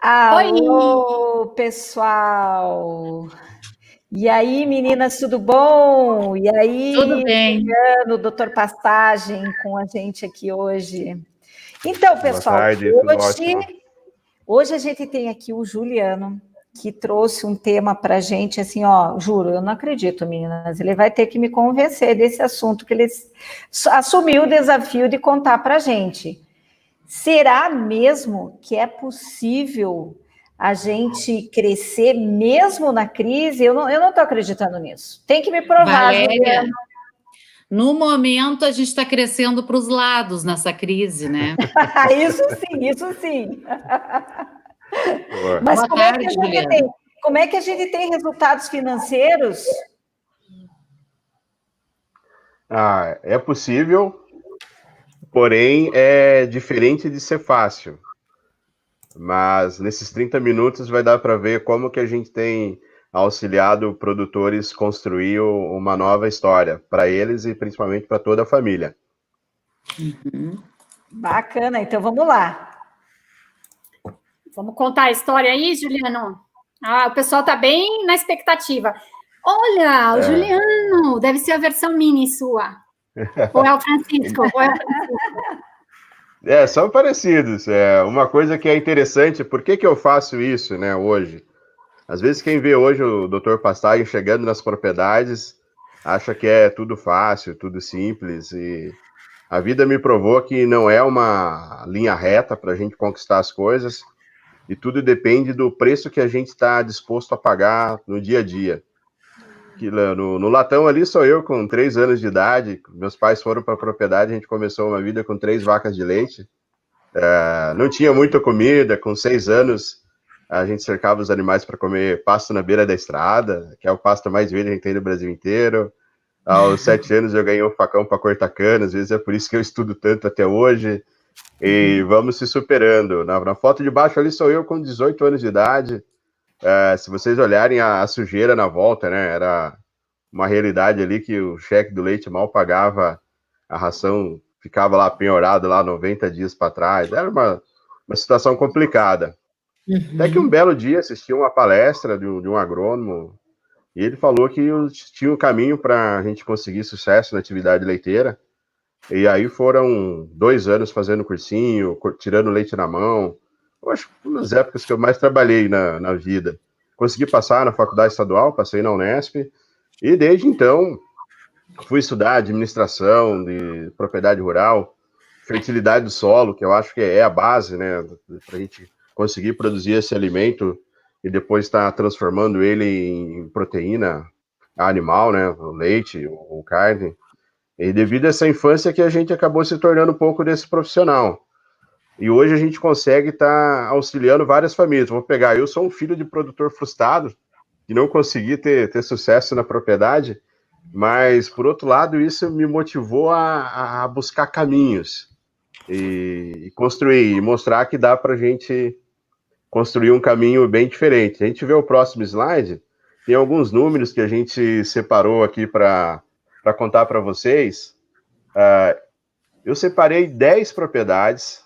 Oi, Alô, pessoal! E aí, meninas, tudo bom? E tudo aí, bem? Juliano, doutor Pastagem, com a gente aqui hoje. Então, Boa pessoal, tarde, tudo ótimo. hoje a gente tem aqui o Juliano, que trouxe um tema para a gente, assim, ó, juro, eu não acredito, meninas, ele vai ter que me convencer desse assunto, que ele assumiu o desafio de contar para a gente. Será mesmo que é possível a gente crescer mesmo na crise? Eu não estou acreditando nisso. Tem que me provar, Juliana. Valéria, no momento a gente está crescendo para os lados nessa crise, né? Isso sim, isso sim. Boa. Mas Boa tarde, Juliana. como é que a gente tem resultados financeiros? É possível, porém é diferente de ser fácil. Mas nesses 30 minutos vai dar para ver como que a gente tem auxiliado produtores construir uma nova história para eles e principalmente para toda a família. Bacana, então vamos lá. Vamos contar a história aí, Juliano? O pessoal está bem na expectativa. Olha, o Juliano, deve ser a versão mini sua. Ou é o Francisco? São parecidos. Uma coisa que é interessante, por que eu faço isso, né, hoje? Às vezes quem vê hoje o Dr. Pastagem chegando nas propriedades acha que é tudo fácil, tudo simples, e a vida me provou que não é uma linha reta para a gente conquistar as coisas, e tudo depende do preço que a gente está disposto a pagar no dia a dia. No latão ali sou eu com 3 anos de idade, meus pais foram para a propriedade, a gente começou uma vida com 3 vacas de leite, não tinha muita comida, com 6 anos a gente cercava os animais para comer pasto na beira da estrada, que é o pasto mais velho que a gente tem no Brasil inteiro. Aos 7 anos eu ganhei um facão para cortar cana, às vezes é por isso que eu estudo tanto até hoje. E vamos se superando. Na foto de baixo ali sou eu com 18 anos de idade. Se vocês olharem a sujeira na volta, né, era uma realidade ali que o cheque do leite mal pagava a ração, ficava lá penhorado lá 90 dias para trás. Era uma situação complicada. Até que um belo dia assisti uma palestra de um agrônomo e ele falou que tinha um caminho para a gente conseguir sucesso na atividade leiteira. E aí foram 2 anos fazendo cursinho, tirando leite na mão. Eu acho que uma das épocas que eu mais trabalhei na vida. Consegui passar na faculdade estadual, passei na Unesp, e desde então fui estudar administração de propriedade rural, fertilidade do solo, que eu acho que é a base, né, para a gente conseguir produzir esse alimento e depois estar transformando ele em proteína animal, né, o leite ou carne. E devido a essa infância que a gente acabou se tornando um pouco desse profissional. E hoje a gente consegue estar auxiliando várias famílias. Vou pegar, eu sou um filho de produtor frustrado, que não consegui ter sucesso na propriedade, mas, por outro lado, isso me motivou a buscar caminhos e construir, e mostrar que dá para a gente construir um caminho bem diferente. A gente vê o próximo slide, tem alguns números que a gente separou aqui para contar para vocês. Eu separei 10 propriedades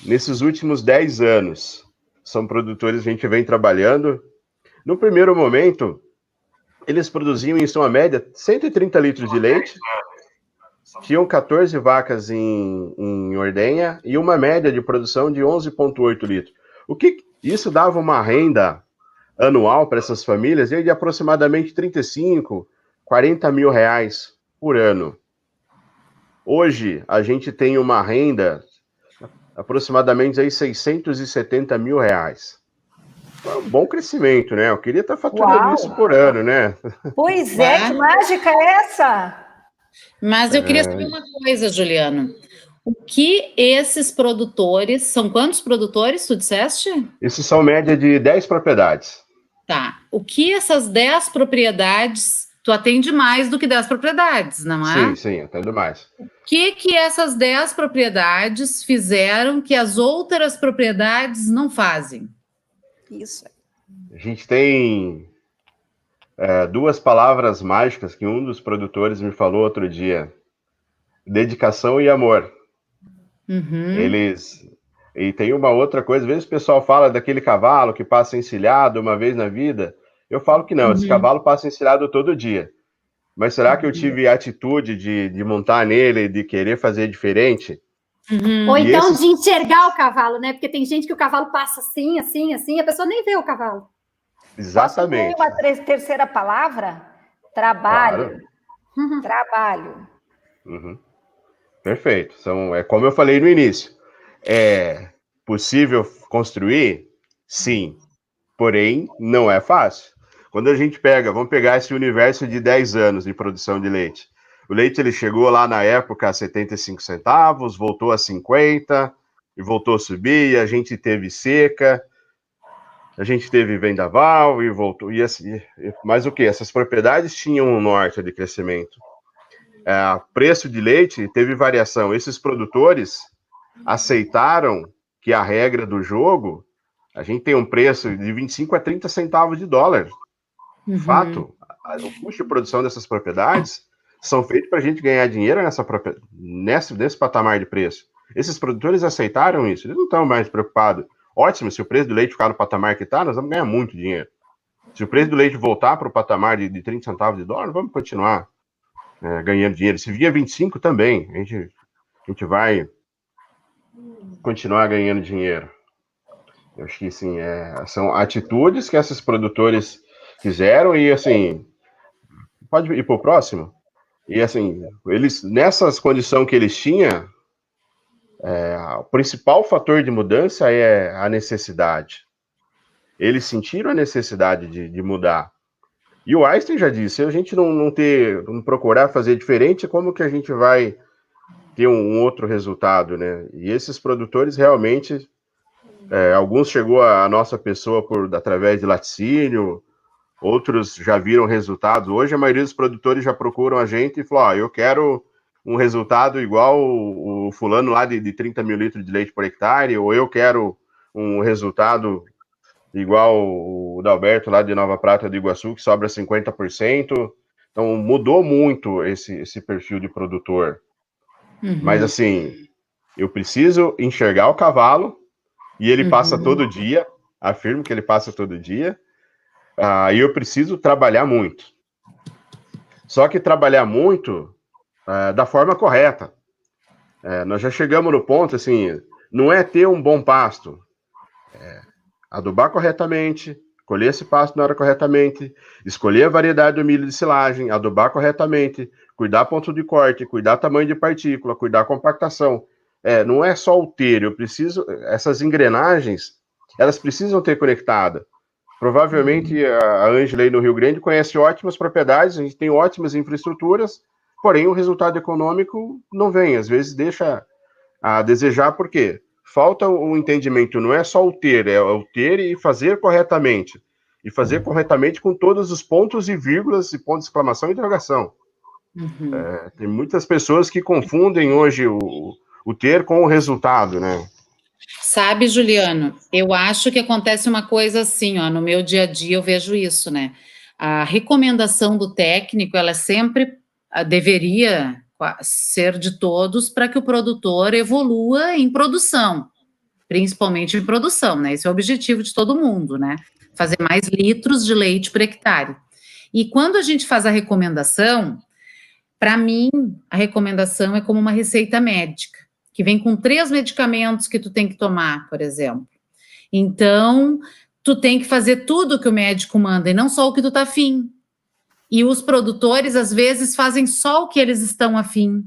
nesses últimos 10 anos. São produtores que a gente vem trabalhando. No primeiro momento, eles produziam, em sua média, 130 litros de leite, tinham 14 vacas em ordenha e uma média de produção de 11,8 litros. Isso dava uma renda anual para essas famílias de aproximadamente 35, 40 mil reais por ano. Hoje, a gente tem uma renda aproximadamente aí 670 mil reais. É um bom crescimento, né? Eu queria estar faturando isso por ano, né? Pois é, que mágica é essa? Mas eu queria saber uma coisa, Juliano. O que esses produtores, são quantos produtores, tu disseste? Isso são média de 10 propriedades. Tá. O que essas 10 propriedades, tu atende mais do que 10 propriedades, não é? Sim, atendo mais. O que essas 10 propriedades fizeram que as outras propriedades não fazem? Isso. A gente tem 2 palavras mágicas que um dos produtores me falou outro dia: dedicação e amor. E tem uma outra coisa, às vezes o pessoal fala daquele cavalo que passa encilhado uma vez na vida. Eu falo que não, esse cavalo passa encilhado todo dia. Mas será que eu tive a atitude de montar nele, de querer fazer diferente? Ou então de enxergar o cavalo, né? Porque tem gente que o cavalo passa assim, assim, assim, a pessoa nem vê o cavalo. Exatamente. Posso incluir uma terceira palavra? Trabalho. Claro. Trabalho. Perfeito. É como eu falei no início. É possível construir? Sim. Porém, não é fácil. Quando a gente vamos pegar esse universo de 10 anos de produção de leite. O leite ele chegou lá na época a 75 centavos, voltou a 50, e voltou a subir, a gente teve seca, a gente teve vendaval, e voltou. E assim, mas o que? Essas propriedades tinham um norte de crescimento. Preço de leite teve variação. Esses produtores aceitaram que a regra do jogo, a gente tem um preço de 25 a 30 centavos de dólar. Fato, o custo de produção dessas propriedades são feitos para a gente ganhar dinheiro nesse patamar de preço. Esses produtores aceitaram isso, eles não estão mais preocupados. Ótimo, se o preço do leite ficar no patamar que está, nós vamos ganhar muito dinheiro. Se o preço do leite voltar para o patamar de 30 centavos de dólar, vamos continuar ganhando dinheiro. Se vier 25 também, a gente vai continuar ganhando dinheiro. Eu acho que, assim, são atitudes que esses produtores fizeram e, assim, pode ir para o próximo? E, assim, eles, nessas condições que eles tinham, o principal fator de mudança é a necessidade. Eles sentiram a necessidade de mudar. E o Einstein já disse, se a gente não procurar fazer diferente, como que a gente vai ter um outro resultado, né? E esses produtores realmente, alguns chegou à nossa pessoa através de laticínio, outros já viram resultados. Hoje a maioria dos produtores já procuram a gente e falam, eu quero um resultado igual o fulano lá de 30 mil litros de leite por hectare, ou eu quero um resultado igual o Dalberto lá de Nova Prata do Iguaçu, que sobra 50%. Então mudou muito esse perfil de produtor. Mas assim, eu preciso enxergar o cavalo, e ele passa todo dia, afirmo que ele passa todo dia, e eu preciso trabalhar muito. Só que trabalhar muito da forma correta. Nós já chegamos no ponto, assim, não é ter um bom pasto, adubar corretamente, colher esse pasto na hora corretamente, escolher a variedade do milho de silagem, adubar corretamente, cuidar ponto de corte, cuidar tamanho de partícula, cuidar compactação. Não é só o ter, essas engrenagens, elas precisam ter conectada. Provavelmente a Ângela aí no Rio Grande conhece ótimas propriedades, a gente tem ótimas infraestruturas, porém o resultado econômico não vem, às vezes deixa a desejar, por quê? Falta o entendimento, não é só o ter, é o ter e fazer corretamente. E fazer corretamente com todos os pontos e vírgulas e pontos de exclamação e interrogação. Tem muitas pessoas que confundem hoje o ter com o resultado, né? Sabe, Juliano, eu acho que acontece uma coisa assim, ó, no meu dia a dia eu vejo isso, né? A recomendação do técnico, ela sempre deveria ser de todos para que o produtor evolua em produção, principalmente em produção, né? Esse é o objetivo de todo mundo, né? Fazer mais litros de leite por hectare. E quando a gente faz a recomendação, para mim, a recomendação é como uma receita médica, que vem com 3 medicamentos que tu tem que tomar, por exemplo. Então, tu tem que fazer tudo o que o médico manda, e não só o que tu tá afim. E os produtores, às vezes, fazem só o que eles estão afim.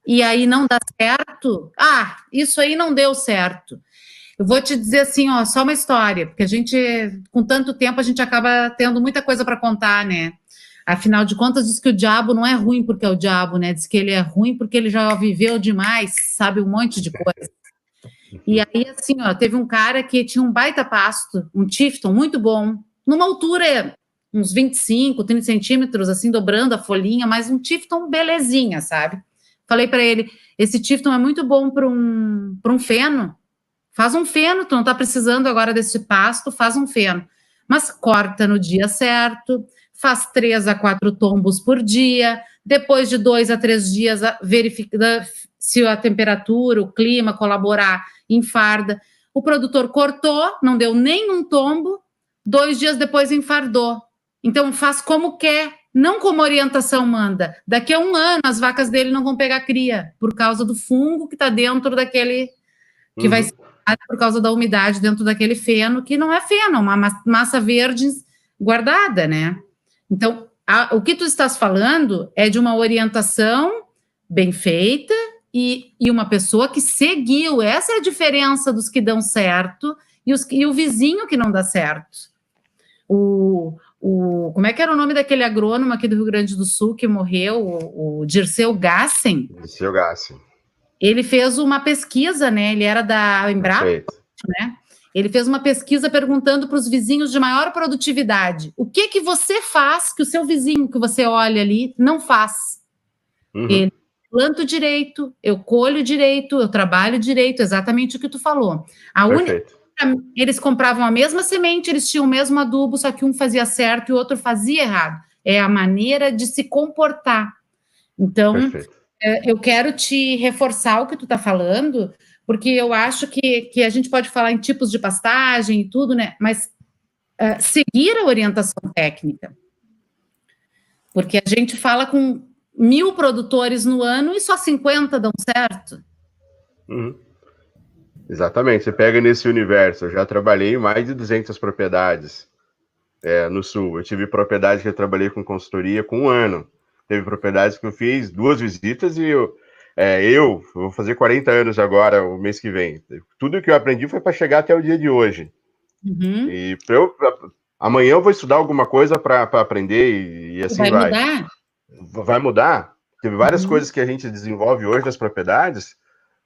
E aí não dá certo. Isso aí não deu certo. Eu vou te dizer assim, ó, só uma história, porque a gente, com tanto tempo, a gente acaba tendo muita coisa para contar, né? Afinal de contas, diz que o diabo não é ruim porque é o diabo, né? Diz que ele é ruim porque ele já viveu demais, sabe um monte de coisa. E aí, assim, ó, teve um cara que tinha um baita pasto, um Tifton muito bom, numa altura, uns 25, 30 centímetros, assim, dobrando a folhinha, mas um Tifton belezinha, sabe? Falei para ele, esse Tifton é muito bom para um feno. Faz um feno, tu não tá precisando agora desse pasto, faz um feno. Mas corta no dia certo, faz 3 a 4 tombos por dia, depois de 2 a 3 dias, verifica se a temperatura, o clima colaborar, enfarda. O produtor cortou, não deu nenhum tombo, 2 dias depois enfardou. Então, faz como quer, não como a orientação manda. Daqui a 1 ano, as vacas dele não vão pegar cria, por causa do fungo que está dentro daquele, que vai ser por causa da umidade dentro daquele feno, que não é feno, é uma massa verde guardada, né? Então, o que tu estás falando é de uma orientação bem feita e uma pessoa que seguiu. Essa é a diferença dos que dão certo e o vizinho que não dá certo. Como é que era o nome daquele agrônomo aqui do Rio Grande do Sul que morreu? O Dirceu Gassen. Dirceu Gassen. Ele fez uma pesquisa, né? Ele era da Embrapa, né? Ele fez uma pesquisa perguntando para os vizinhos de maior produtividade: o que você faz que o seu vizinho que você olha ali não faz? Ele planto direito, eu colho direito, eu trabalho direito, exatamente o que tu falou. Eles compravam a mesma semente, eles tinham o mesmo adubo, só que um fazia certo e o outro fazia errado. É a maneira de se comportar. Então, eu quero te reforçar o que tu está falando, porque eu acho que a gente pode falar em tipos de pastagem e tudo, né? Mas seguir a orientação técnica. Porque a gente fala com 1.000 produtores no ano e só 50 dão certo. Exatamente, você pega nesse universo. Eu já trabalhei em mais de 200 propriedades no Sul. Eu tive propriedade que eu trabalhei com consultoria com 1 ano. Teve propriedades que eu fiz 2 visitas e eu vou fazer 40 anos agora, o mês que vem. Tudo que eu aprendi foi para chegar até o dia de hoje. E amanhã eu vou estudar alguma coisa para aprender e assim vai. Vai mudar? Vai mudar. Teve várias coisas que a gente desenvolve hoje nas propriedades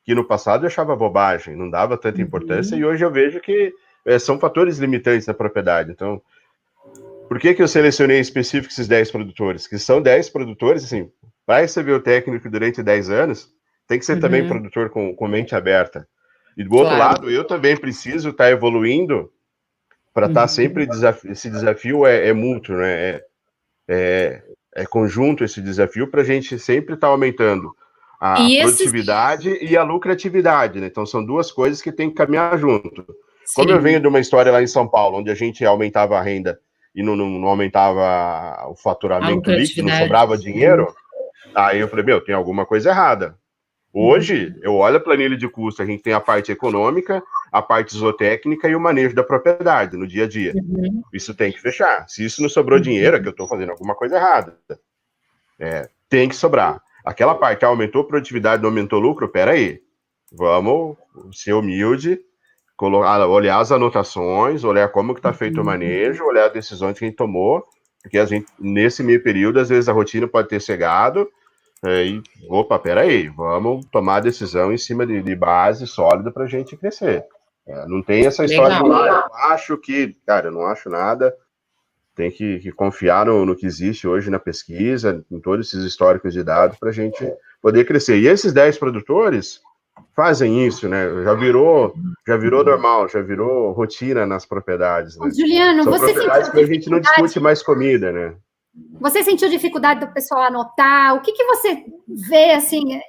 que no passado eu achava bobagem, não dava tanta importância, e hoje eu vejo que são fatores limitantes da propriedade. Então, por que eu selecionei em específico esses 10 produtores? Que são 10 produtores, assim, para receber o técnico durante 10 anos, tem que ser também produtor com mente aberta. E do outro lado, eu também preciso estar evoluindo para estar sempre... Esse desafio é mútuo, né? É conjunto esse desafio para a gente sempre estar aumentando a produtividade e a lucratividade, né? Então, são 2 coisas que tem que caminhar junto. Como eu venho de uma história lá em São Paulo, onde a gente aumentava a renda e não aumentava o faturamento líquido, não sobrava dinheiro, aí eu falei, tem alguma coisa errada. Hoje, eu olho a planilha de custo, a gente tem a parte econômica, a parte zootécnica e o manejo da propriedade no dia a dia. Isso tem que fechar. Se isso não sobrou dinheiro, é que eu estou fazendo alguma coisa errada. Tem que sobrar. Aquela parte aumentou a produtividade, não aumentou o lucro, peraí. Vamos ser humilde, olhar as anotações, olhar como que está feito o manejo, olhar as decisões que a gente tomou, porque a gente, nesse meio período, às vezes a rotina pode ter cegado, peraí, vamos tomar a decisão em cima de base sólida para a gente crescer. Não tem essa história de eu acho que, cara, eu não acho nada, tem que confiar no que existe hoje na pesquisa, em todos esses históricos de dados, para a gente poder crescer. E esses 10 produtores fazem isso, né? Já virou normal, já virou rotina nas propriedades. Né? Juliano, são você propriedades que a gente não discute mais comida, né? Você sentiu dificuldade do pessoal anotar? O que você vê, assim,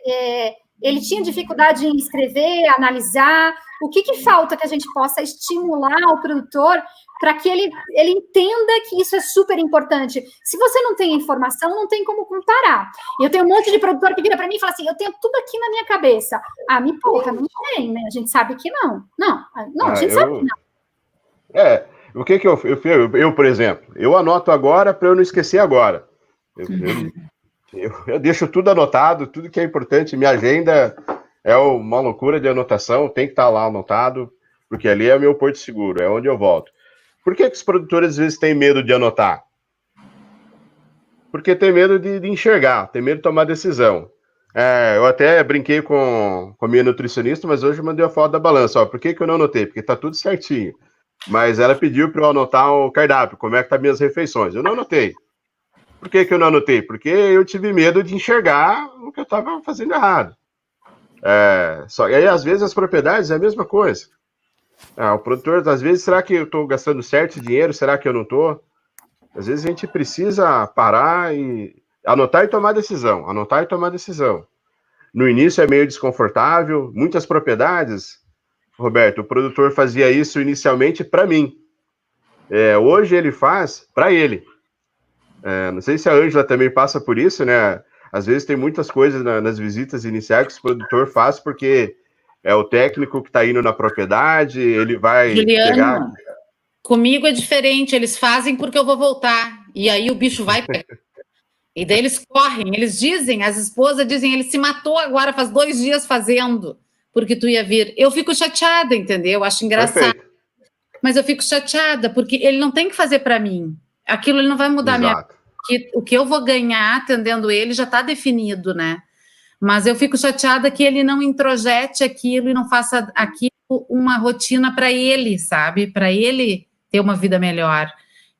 ele tinha dificuldade em escrever, analisar? O que falta que a gente possa estimular o produtor para que ele entenda que isso é super importante? Se você não tem informação, não tem como comparar. Eu tenho um monte de produtor que vira para mim e fala assim, eu tenho tudo aqui na minha cabeça. Me poupa, não tem, né? A gente sabe que não. Não, a gente sabe que não. O que eu, por exemplo, eu anoto agora para eu não esquecer agora. Eu deixo tudo anotado, tudo que é importante, minha agenda é uma loucura de anotação, tem que estar lá anotado, porque ali é o meu porto seguro, é onde eu volto. Por que os produtores às vezes têm medo de anotar? Porque tem medo de enxergar, tem medo de tomar decisão. Eu até brinquei com a minha nutricionista, mas hoje eu mandei a foto da balança. Por que eu não anotei? Porque está tudo certinho. Mas ela pediu para eu anotar o cardápio, como é que tá minhas refeições. Eu não anotei. Por que eu não anotei? Porque eu tive medo de enxergar o que eu estava fazendo errado. E aí, às vezes, as propriedades é a mesma coisa. O produtor, às vezes, será que eu estou gastando certo dinheiro? Será que eu não estou? Às vezes a gente precisa parar e anotar e tomar decisão, anotar e tomar decisão. No início é meio desconfortável, muitas propriedades, Roberto, o produtor fazia isso inicialmente para mim. Hoje ele faz para ele. Não sei se a Ângela também passa por isso, né? Às vezes tem muitas coisas nas visitas iniciais que o produtor faz porque é o técnico que está indo na propriedade, ele vai Juliano, pegar... Comigo é diferente, eles fazem porque eu vou voltar, e aí o bicho vai pegar. E daí eles correm, eles dizem, as esposas dizem, ele se matou agora, faz 2 dias fazendo, porque tu ia vir. Eu fico chateada, entendeu? Eu acho engraçado. Perfeito. Mas eu fico chateada, porque ele não tem que fazer para mim. Aquilo ele não vai mudar minha vida. O que eu vou ganhar atendendo ele já está definido, né? Mas eu fico chateada que ele não introjete aquilo e não faça aquilo uma rotina para ele, sabe? Para ele ter uma vida melhor.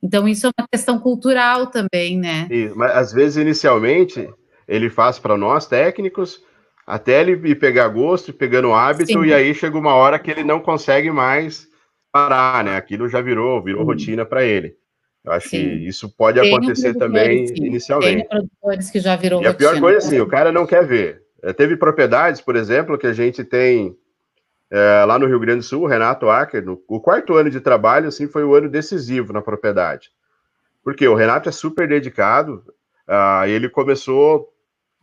Então, isso é uma questão cultural também, né? Mas, às vezes, inicialmente, ele faz para nós, técnicos, até ele ir pegar gosto, pegando hábito, sim, e aí chega uma hora que ele não consegue mais parar, né? Aquilo já virou rotina para ele. Eu acho que isso pode acontecer também inicialmente. Tem produtores que já virou rotina. E a pior coisa, assim, o cara não quer ver. Teve propriedades, por exemplo, que a gente tem lá no Rio Grande do Sul, o Renato Acker, o 4º ano de trabalho, assim, foi o ano decisivo na propriedade. Porque o Renato é super dedicado, ele começou,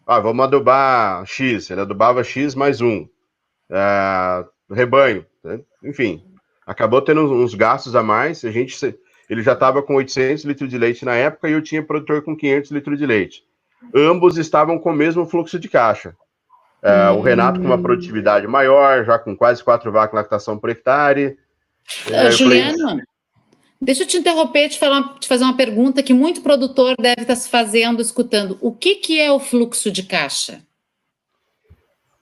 vamos adubar X, ele adubava X mais 1, rebanho, né? Enfim, acabou tendo uns gastos a mais, ele já estava com 800 litros de leite na época e eu tinha produtor com 500 litros de leite. Ambos estavam com o mesmo fluxo de caixa. O Renato com uma produtividade maior, já com quase 4 vacas de lactação por hectare. Juliano, deixa eu te interromper, te fazer uma pergunta que muito produtor deve estar se fazendo, escutando. O que é o fluxo de caixa?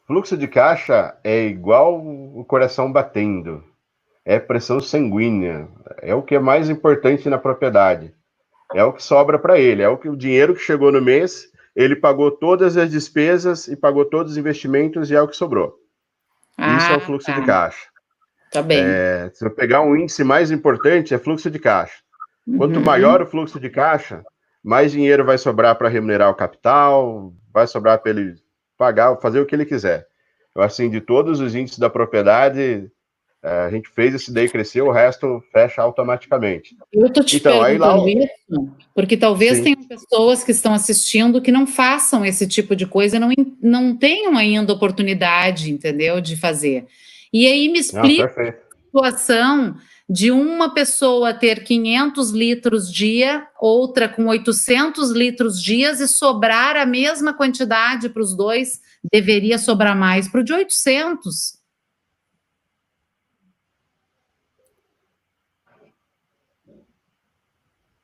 Fluxo de caixa é igual o coração batendo. É pressão sanguínea. É o que é mais importante na propriedade. É o que sobra para ele. É o dinheiro que chegou no mês, ele pagou todas as despesas e pagou todos os investimentos e é o que sobrou. Isso é o fluxo de caixa. Tá bem. Se eu pegar um índice mais importante, é fluxo de caixa. Quanto maior o fluxo de caixa, mais dinheiro vai sobrar para remunerar o capital, vai sobrar para ele pagar, fazer o que ele quiser. Eu, assim, de todos os índices da propriedade, a gente fez esse daí crescer, o resto fecha automaticamente. Eu estou te perguntando isso, porque talvez tenham pessoas que estão assistindo que não façam esse tipo de coisa, não tenham ainda oportunidade, entendeu, de fazer. E aí me explica a situação de uma pessoa ter 500 litros dia, outra com 800 litros dias e sobrar a mesma quantidade para os dois, deveria sobrar mais para o de 800.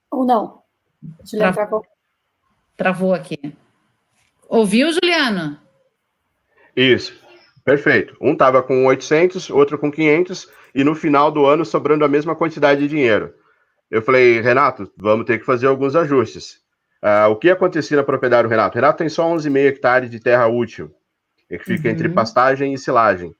Ou não? Juliano travou. Travou aqui. Ouviu, Juliano? Isso, perfeito. Um estava com 800, outro com 500, e no final do ano sobrando a mesma quantidade de dinheiro. Eu falei, Renato, vamos ter que fazer alguns ajustes. O que acontecia na propriedade do Renato? O Renato tem só 11,5 hectares de terra útil, que fica entre pastagem e silagem.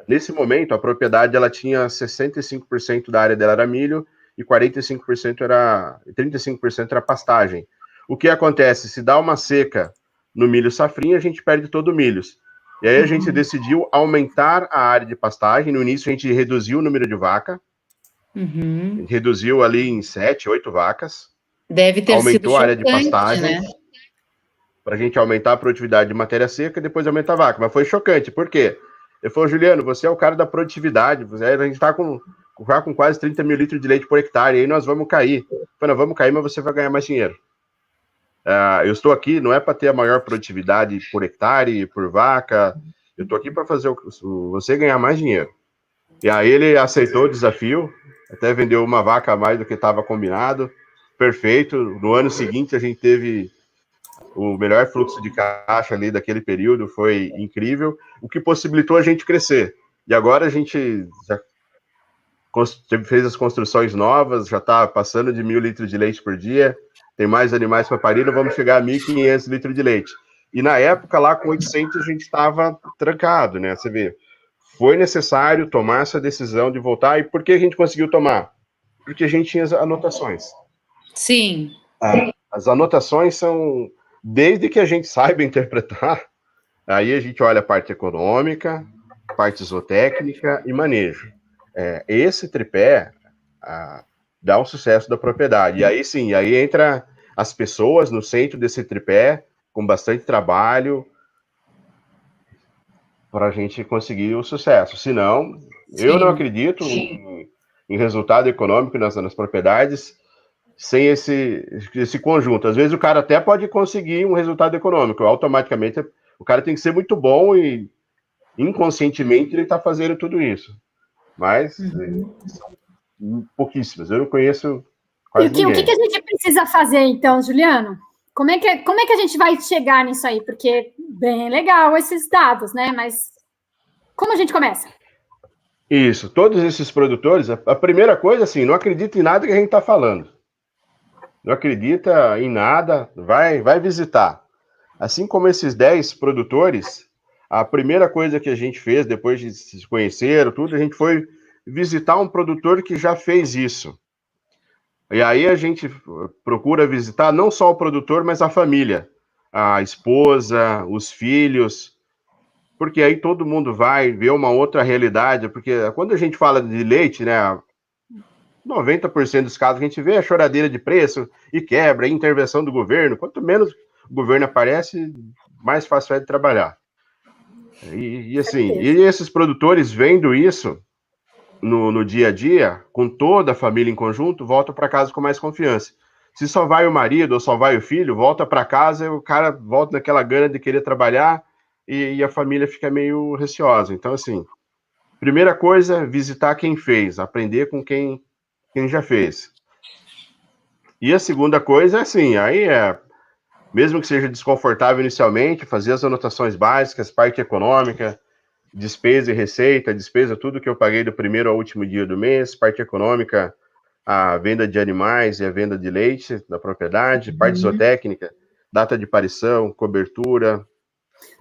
Nesse momento, a propriedade ela tinha 65% da área dela era milho, e 35% era 35% era pastagem. O que acontece? Se dá uma seca no milho safrinha, a gente perde todo o milho. E aí a gente decidiu aumentar a área de pastagem. No início a gente reduziu o número de vaca, reduziu ali em 7, 8 vacas. Deve ter aumentou sido a área de pastagem, né? Para a gente aumentar a produtividade de matéria seca e depois aumentar a vaca. Mas foi chocante, por quê? Ele falou, Juliano, você é o cara da produtividade, a gente está com quase 30 mil litros de leite por hectare, aí nós vamos cair. Eu falei, nós vamos cair, mas você vai ganhar mais dinheiro. Eu estou aqui, não é para ter a maior produtividade por hectare, por vaca, eu estou aqui para fazer você ganhar mais dinheiro. E aí ele aceitou o desafio, até vendeu uma vaca a mais do que estava combinado, perfeito. No ano seguinte a gente teve o melhor fluxo de caixa ali daquele período, foi incrível, o que possibilitou a gente crescer. E agora a gente já fez as construções novas, já está passando de 1.000 litros de leite por dia, tem mais animais para parir, vamos chegar a 1.500 litros de leite. E na época, lá com 800, a gente estava trancado, né? Você vê, foi necessário tomar essa decisão de voltar. E por que a gente conseguiu tomar? Porque a gente tinha as anotações. Sim. As anotações são desde que a gente saiba interpretar, aí a gente olha a parte econômica, parte zootécnica e manejo. Esse tripé dá um sucesso da propriedade. E aí sim, aí entra as pessoas no centro desse tripé, com bastante trabalho, para a gente conseguir o sucesso. Senão, eu não acredito em resultado econômico nas propriedades sem esse conjunto. Às vezes o cara até pode conseguir um resultado econômico, automaticamente o cara tem que ser muito bom e inconscientemente ele está fazendo tudo isso. Mas são pouquíssimas, eu não conheço quase ninguém. O que a gente precisa fazer então, Juliano? Como é que a gente vai chegar nisso aí? Porque bem legal esses dados, né? Mas como a gente começa? Isso, todos esses produtores, a primeira coisa, assim, não acredita em nada que a gente está falando. Não acredita em nada, vai visitar. Assim como esses 10 produtores, a primeira coisa que a gente fez, depois de se conhecer, tudo, a gente foi visitar um produtor que já fez isso. E aí a gente procura visitar não só o produtor, mas a família, a esposa, os filhos, porque aí todo mundo vai ver uma outra realidade, porque quando a gente fala de leite, né, 90% dos casos que a gente vê é choradeira de preço e quebra, intervenção do governo. Quanto menos o governo aparece, mais fácil é de trabalhar. E assim, e esses produtores vendo isso no dia a dia, com toda a família em conjunto, volta para casa com mais confiança. Se só vai o marido ou só vai o filho, volta para casa e o cara volta naquela gana de querer trabalhar e a família fica meio receosa. Então, assim, primeira coisa, visitar quem fez, aprender com quem já fez. E a segunda coisa é assim, aí mesmo que seja desconfortável inicialmente, fazer as anotações básicas, parte econômica, despesa e receita, despesa, tudo que eu paguei do primeiro ao último dia do mês, parte econômica, a venda de animais e a venda de leite da propriedade, parte zootécnica, data de parição, cobertura,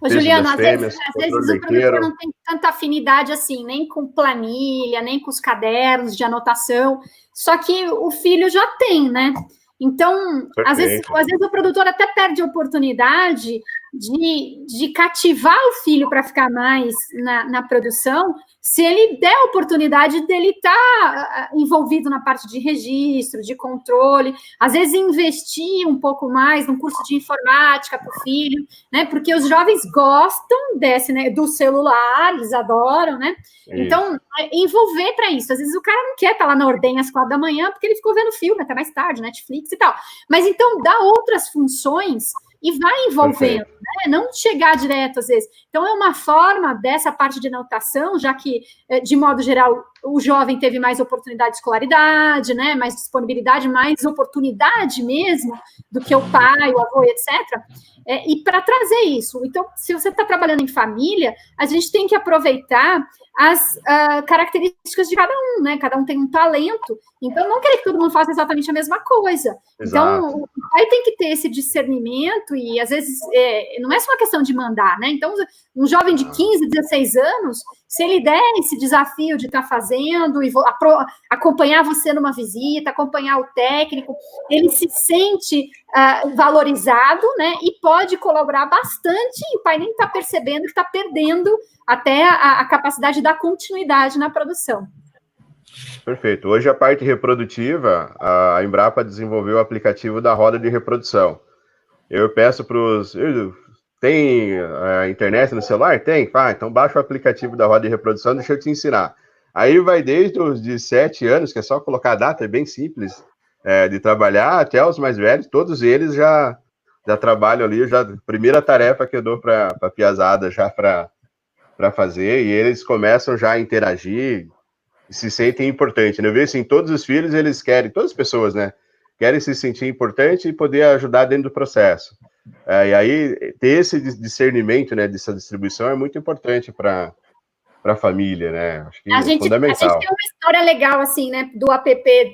Juliano, às vezes o produtor não tem tanta afinidade assim, nem com planilha, nem com os cadernos de anotação, só que o filho já tem, né? Então, às vezes o produtor até perde a oportunidade de cativar o filho para ficar mais na produção, se ele der a oportunidade dele estar envolvido na parte de registro, de controle, às vezes investir um pouco mais num curso de informática para o filho, né? Porque os jovens gostam né, do celular, eles adoram, né? Então, envolver para isso. Às vezes o cara não quer estar lá na ordenha às 4 da manhã porque ele ficou vendo filme até mais tarde, Netflix e tal. Mas então dá outras funções e vai envolvendo, né? Não chegar direto às vezes. Então, é uma forma dessa parte de anotação, já que, de modo geral, o jovem teve mais oportunidade de escolaridade, né? Mais disponibilidade, mais oportunidade mesmo do que o pai, o avô, etc. E para trazer isso. Então, se você está trabalhando em família, a gente tem que aproveitar as características de cada um, né? Cada um tem um talento, então não querer que todo mundo faça exatamente a mesma coisa. Exato. Então, o pai tem que ter esse discernimento e, às vezes, não é só uma questão de mandar, né? Então, um jovem de 15, 16 anos, se ele der esse desafio de estar fazendo e acompanhar você numa visita, acompanhar o técnico, ele se sente valorizado, né? E pode colaborar bastante e o pai nem está percebendo que está perdendo até a capacidade de dar continuidade na produção. Perfeito. Hoje a parte reprodutiva, a Embrapa desenvolveu o aplicativo da roda de reprodução. Eu peço para os... Tem a internet no celular? Tem? Então baixa o aplicativo da roda de reprodução, deixa eu te ensinar. Aí vai desde os de 7 anos, que é só colocar a data, é bem simples de trabalhar, até os mais velhos, todos eles já trabalham ali, primeira tarefa que eu dou para a piazada já para fazer, e eles começam já a interagir e se sentem importantes, né? Eu vejo assim, todos os filhos, eles querem, todas as pessoas, né? Querem se sentir importante e poder ajudar dentro do processo. E aí, ter esse discernimento, né, dessa distribuição é muito importante para a família, né? Acho que é fundamental. A gente tem uma história legal, assim, né, do app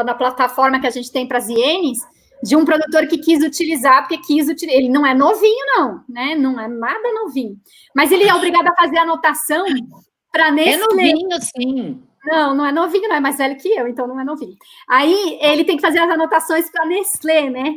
da plataforma que a gente tem para as INs, de um produtor que quis utilizar, ele não é novinho, não, né? Não é nada novinho. Mas ele é obrigado a fazer anotação para Nestlé. É novinho, sim. Não é novinho, não é mais velho que eu, então não é novinho. Aí ele tem que fazer as anotações para Nestlé, né?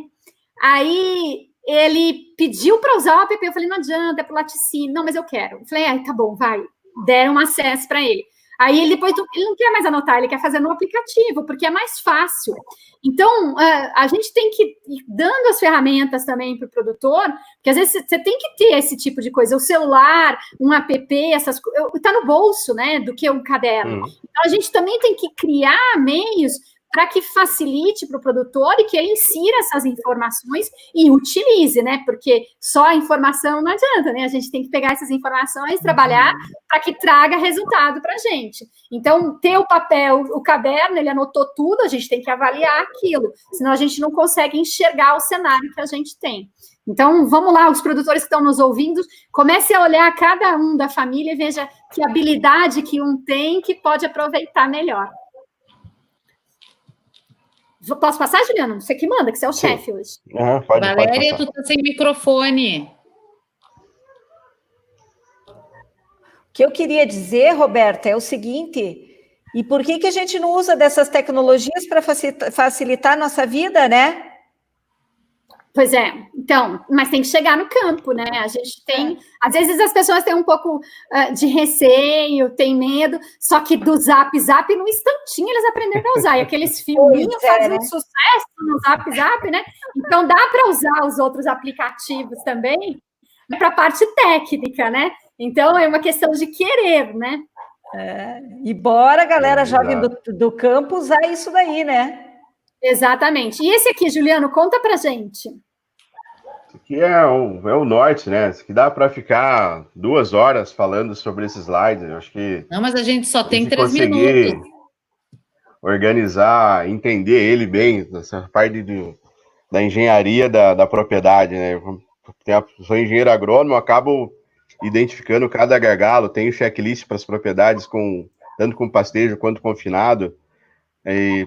Aí ele pediu para usar o app, eu falei, não adianta, é pro laticínio. Não, mas eu quero. Eu falei, tá bom, vai. Deram acesso para ele. Aí ele depois, ele não quer mais anotar, ele quer fazer no aplicativo, porque é mais fácil. Então, a gente tem que ir dando as ferramentas também para o produtor, porque às vezes você tem que ter esse tipo de coisa, o celular, um app, essas coisas, está no bolso, né, do que um caderno. Então, a gente também tem que criar meios para que facilite para o produtor e que ele insira essas informações e utilize, né? Porque só a informação não adianta, né? A gente tem que pegar essas informações, trabalhar para que traga resultado para a gente. Então, ter o papel, o caderno, ele anotou tudo, a gente tem que avaliar aquilo, senão a gente não consegue enxergar o cenário que a gente tem. Então, vamos lá, os produtores que estão nos ouvindo, comece a olhar cada um da família e veja que habilidade que um tem que pode aproveitar melhor. Posso passar, Juliano? Você que manda, que você é o chefe hoje. Valéria, tu tá sem microfone. O que eu queria dizer, Roberta, é o seguinte, e por que a gente não usa dessas tecnologias para facilitar a nossa vida, né? Pois é, então, mas tem que chegar no campo, né? A gente tem, às vezes as pessoas têm um pouco de receio, tem medo, só que do Zap, no instantinho eles aprenderam a usar, e aqueles filminhos fazem um sucesso no Zap, né? Então dá para usar os outros aplicativos também para a parte técnica, né? Então é uma questão de querer, né? E bora, galera jovem do campo, usar isso daí, né? Exatamente. E esse aqui, Juliano, conta pra gente. Isso aqui é o norte, né? Isso aqui dá para ficar 2 horas falando sobre esse slide. Eu acho que... Não, mas a gente só tem 3 minutos. Organizar, entender ele bem, essa parte da engenharia da propriedade, né? Sou engenheiro agrônomo, acabo identificando cada gargalo, tenho checklist para as propriedades, tanto com pastejo quanto confinado.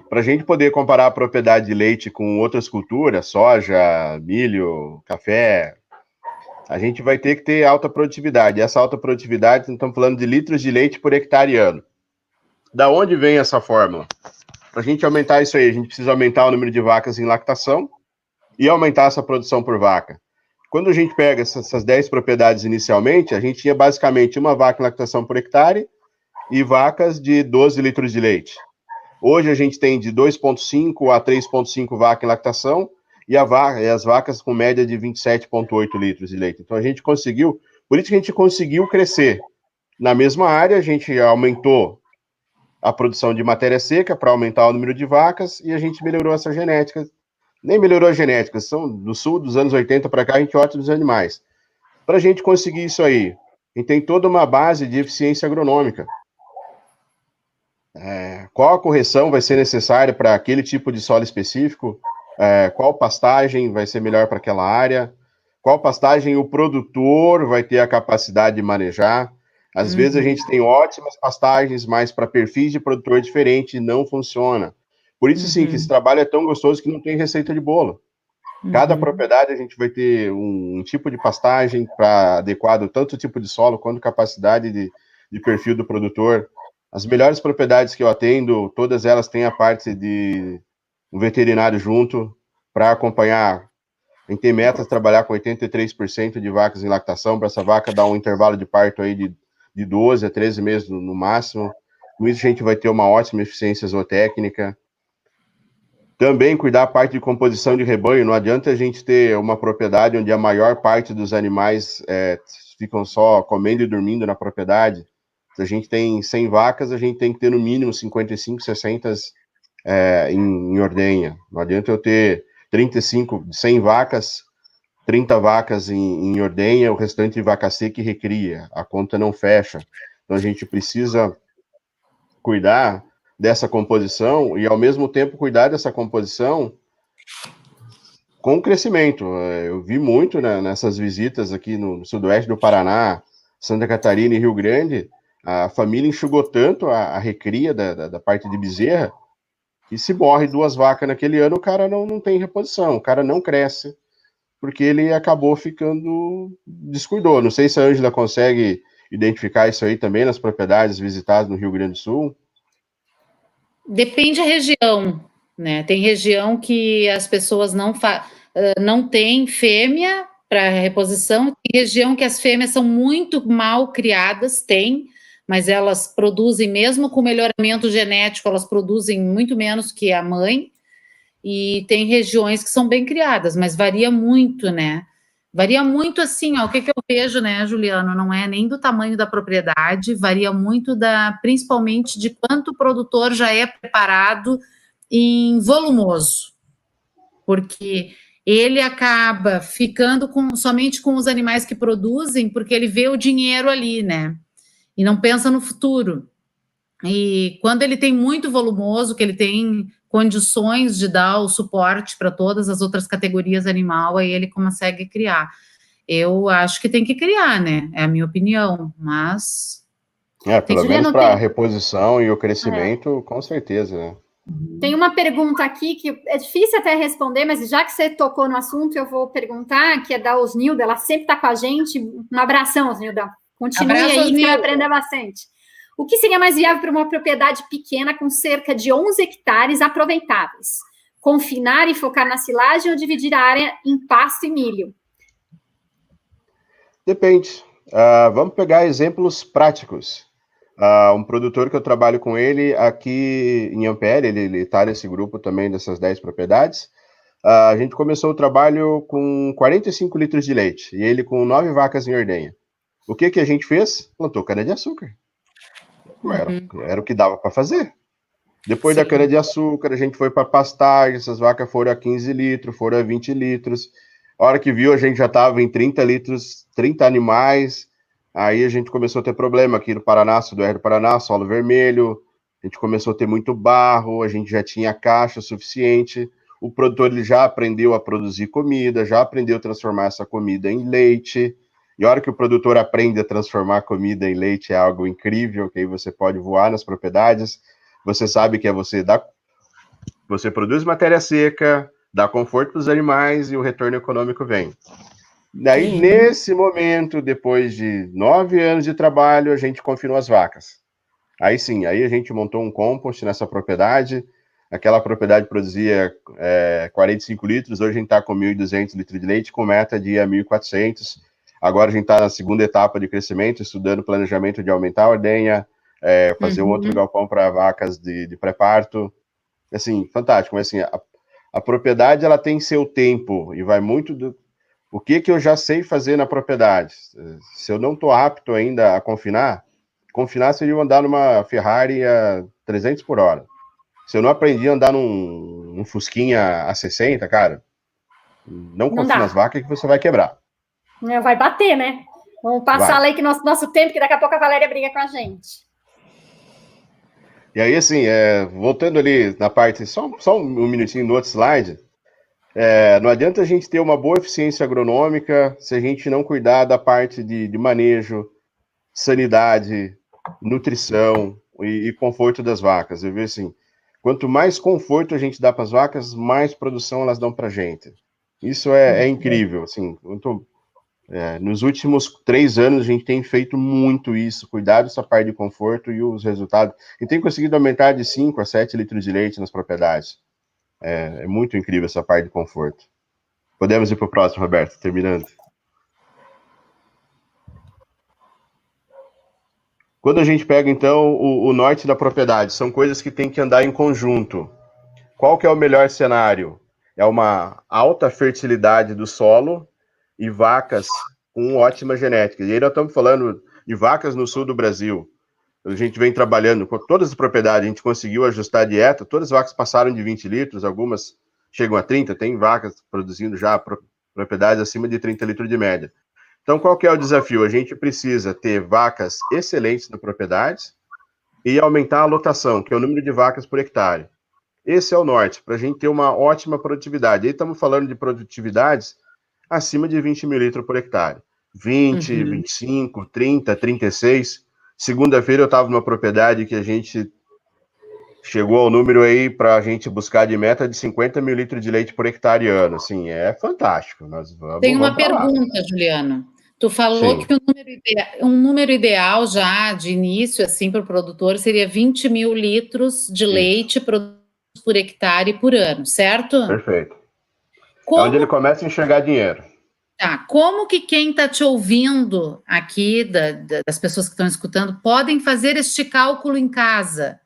Para a gente poder comparar a propriedade de leite com outras culturas, soja, milho, café, a gente vai ter que ter alta produtividade. Essa alta produtividade, estamos falando de litros de leite por hectare ano. Da onde vem essa fórmula? Para a gente aumentar isso aí, a gente precisa aumentar o número de vacas em lactação e aumentar essa produção por vaca. Quando a gente pega essas 10 propriedades inicialmente, a gente tinha basicamente uma vaca em lactação por hectare e vacas de 12 litros de leite. Hoje a gente tem de 2,5 a 3,5 vaca em lactação e as vacas com média de 27,8 litros de leite. Então a gente conseguiu, por isso que a gente conseguiu crescer. Na mesma área, a gente aumentou a produção de matéria seca para aumentar o número de vacas e a gente melhorou essa genética. Nem melhorou a genética, são do sul dos anos 80 para cá, a gente ótima dos animais. Para a gente conseguir isso aí, a gente tem toda uma base de eficiência agronômica. Qual a correção vai ser necessária para aquele tipo de solo específico? Qual pastagem vai ser melhor para aquela área? Qual pastagem o produtor vai ter a capacidade de manejar? Às vezes a gente tem ótimas pastagens, mas para perfis de produtor diferente não funciona. Por isso, sim, que esse trabalho é tão gostoso que não tem receita de bolo. Cada propriedade a gente vai ter um tipo de pastagem para adequado tanto tipo de solo quanto capacidade de perfil do produtor. As melhores propriedades que eu atendo, todas elas têm a parte de um veterinário junto para acompanhar. A gente tem meta de trabalhar com 83% de vacas em lactação, para essa vaca dar um intervalo de parto aí de 12 a 13 meses no máximo. Com isso a gente vai ter uma ótima eficiência zootécnica. Também cuidar da parte de composição de rebanho. Não adianta a gente ter uma propriedade onde a maior parte dos animais ficam só comendo e dormindo na propriedade. Se a gente tem 100 vacas, a gente tem que ter no mínimo 55, 60 em ordenha. Não adianta eu ter 100 vacas, 30 vacas em ordenha, o restante de vaca seca e recria. A conta não fecha. Então a gente precisa cuidar dessa composição e, ao mesmo tempo, cuidar dessa composição com crescimento. Eu vi muito nessas visitas aqui no sudoeste do Paraná, Santa Catarina e Rio Grande, a família enxugou tanto a recria da parte de bezerra que se morre 2 vacas naquele ano, o cara não tem reposição, o cara não cresce, porque ele acabou ficando descuidou. Não sei se a Ângela consegue identificar isso aí também nas propriedades visitadas no Rio Grande do Sul. Depende da região, né? Tem região que as pessoas não não tem fêmea para reposição, tem região que as fêmeas são muito mal criadas, tem, mas elas produzem, mesmo com melhoramento genético, elas produzem muito menos que a mãe, e tem regiões que são bem criadas, mas varia muito, né? Varia muito assim, ó, o que eu vejo, né, Juliano, não é nem do tamanho da propriedade, varia muito principalmente de quanto o produtor já é preparado em volumoso, porque ele acaba ficando somente com os animais que produzem, porque ele vê o dinheiro ali, né, e não pensa no futuro. E quando ele tem muito volumoso, que ele tem condições de dar o suporte para todas as outras categorias animal, aí ele consegue criar. Eu acho que tem que criar, né? É a minha opinião, mas... Pelo menos para a reposição e o crescimento, com certeza, né? Tem uma pergunta aqui que é difícil até responder, mas já que você tocou no assunto, eu vou perguntar, que é da Osnilda, ela sempre está com a gente. Um abração, Osnilda. Continue aí, que você vai aprender bastante. O que seria mais viável para uma propriedade pequena com cerca de 11 hectares aproveitáveis? Confinar e focar na silagem ou dividir a área em pasto e milho? Depende. Vamos pegar exemplos práticos. Um produtor que eu trabalho com ele aqui em Ampere, ele está nesse grupo também dessas 10 propriedades. A gente começou o trabalho com 45 litros de leite, e ele com 9 vacas em ordenha. O que a gente fez? Plantou cana-de-açúcar. Era o que dava para fazer. Depois da cana-de-açúcar, a gente foi para pastagem, essas vacas foram a 15 litros, foram a 20 litros. A hora que viu, a gente já estava em 30 litros, 30 animais. Aí a gente começou a ter problema aqui no Paraná, sudoeste do Paraná, solo vermelho. A gente começou a ter muito barro, a gente já tinha caixa suficiente. O produtor ele já aprendeu a produzir comida, já aprendeu a transformar essa comida em leite. E a hora que o produtor aprende a transformar a comida em leite é algo incrível, que aí você pode voar nas propriedades. Você sabe que você produz matéria seca, dá conforto para os animais e o retorno econômico vem. Daí, nesse momento, depois de 9 anos de trabalho, a gente confinou as vacas. Aí sim, aí a gente montou um compost nessa propriedade. Aquela propriedade produzia 45 litros, hoje a gente está com 1.200 litros de leite, com meta de 1.400. Agora a gente está na segunda etapa de crescimento, estudando planejamento de aumentar a ordenha, fazer um outro galpão para vacas de pré-parto. Assim, fantástico. Mas assim, a propriedade ela tem seu tempo e vai muito do... O que eu já sei fazer na propriedade? Se eu não estou apto ainda a confinar seria eu andar numa Ferrari a 300 por hora. Se eu não aprendi a andar num Fusquinha a 60, cara, não confie nas vacas que você vai quebrar. Vai bater, né? Vamos passar lá que nosso tempo, que daqui a pouco a Valéria briga com a gente. E aí, assim, voltando ali na parte, só um minutinho no outro slide, não adianta a gente ter uma boa eficiência agronômica se a gente não cuidar da parte de manejo, sanidade, nutrição e conforto das vacas. Eu vejo assim, quanto mais conforto a gente dá para as vacas, mais produção elas dão para a gente. Isso é incrível, assim, nos últimos 3 anos a gente tem feito muito isso, cuidado dessa parte de conforto e os resultados. E tem conseguido aumentar de 5 a 7 litros de leite nas propriedades. É muito incrível essa parte de conforto. Podemos ir para o próximo, Roberto, terminando. Quando a gente pega, então, o norte da propriedade, são coisas que tem que andar em conjunto. Qual que é o melhor cenário? É uma alta fertilidade do solo e vacas com ótima genética. E aí nós estamos falando de vacas no sul do Brasil. A gente vem trabalhando com todas as propriedades, a gente conseguiu ajustar a dieta, todas as vacas passaram de 20 litros, algumas chegam a 30, tem vacas produzindo já propriedades acima de 30 litros de média. Então, qual que é o desafio? A gente precisa ter vacas excelentes na propriedade e aumentar a lotação, que é o número de vacas por hectare. Esse é o norte, para a gente ter uma ótima produtividade. Aí estamos falando de produtividades acima de 20 mil litros por hectare. 20, 25, 30, 36. Segunda-feira eu estava numa propriedade que a gente chegou ao número aí para a gente buscar de meta de 50 mil litros de leite por hectare ano. Assim, é fantástico. Tem uma pergunta, Juliano. Tu falou que um número ideal já de início, assim, para o produtor seria 20 mil litros de leite produzidos por hectare por ano, certo? Perfeito. É onde ele começa a enxergar dinheiro. Tá, como que quem está te ouvindo aqui, das pessoas que estão escutando, podem fazer este cálculo em casa?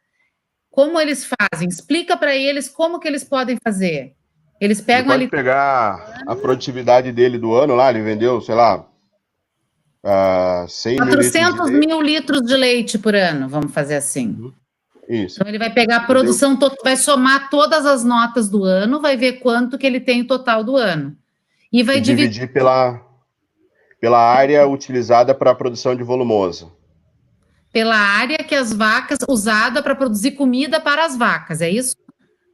Como eles fazem? Explica para eles como que eles podem fazer. Eles pegam ele pode pegar a produtividade dele do ano lá, ele vendeu, sei lá, 100 400 mil litros de leite por ano, vamos fazer assim. Isso. Então ele vai pegar a produção, vai somar todas as notas do ano, vai ver quanto que ele tem o total do ano. E vai dividir pela área utilizada para a produção de volumoso. Pela área que as vacas, usada para produzir comida para as vacas, é isso?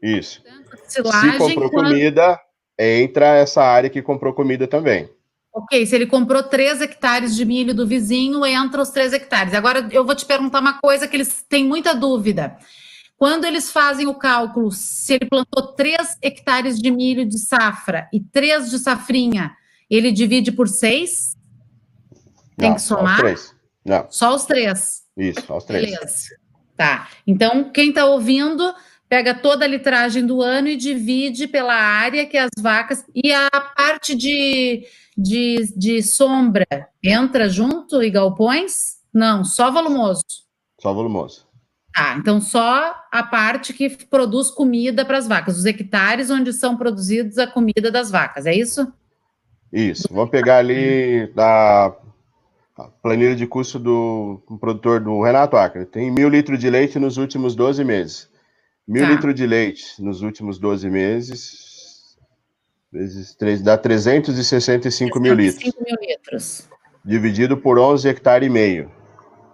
Isso. Silagem, se comprou comida, entra essa área que comprou comida também. Ok, se ele comprou 3 hectares de milho do vizinho, entra os 3 hectares. Agora, eu vou te perguntar uma coisa que eles têm muita dúvida. Quando eles fazem o cálculo, se ele plantou 3 hectares de milho de safra e 3 de safrinha, ele divide por 6? Tem que somar? Só os 3. Não. Só os 3. Isso, só os 3. Beleza. Tá. Então, quem está ouvindo, pega toda a litragem do ano e divide pela área que as vacas... E a parte de sombra entra junto e galpões? Não, só volumoso. Só volumoso. Tá, então só a parte que produz comida para as vacas, os hectares onde são produzidos a comida das vacas, é isso? Isso. Vamos pegar ali a planilha de custo do produtor do Renato Acre. Tem 1.000 litros de leite nos últimos 12 meses. 1.000 litros de leite nos últimos 12 meses, vezes 3, dá 365 mil litros. 365 mil litros. Dividido por 11 hectares e meio.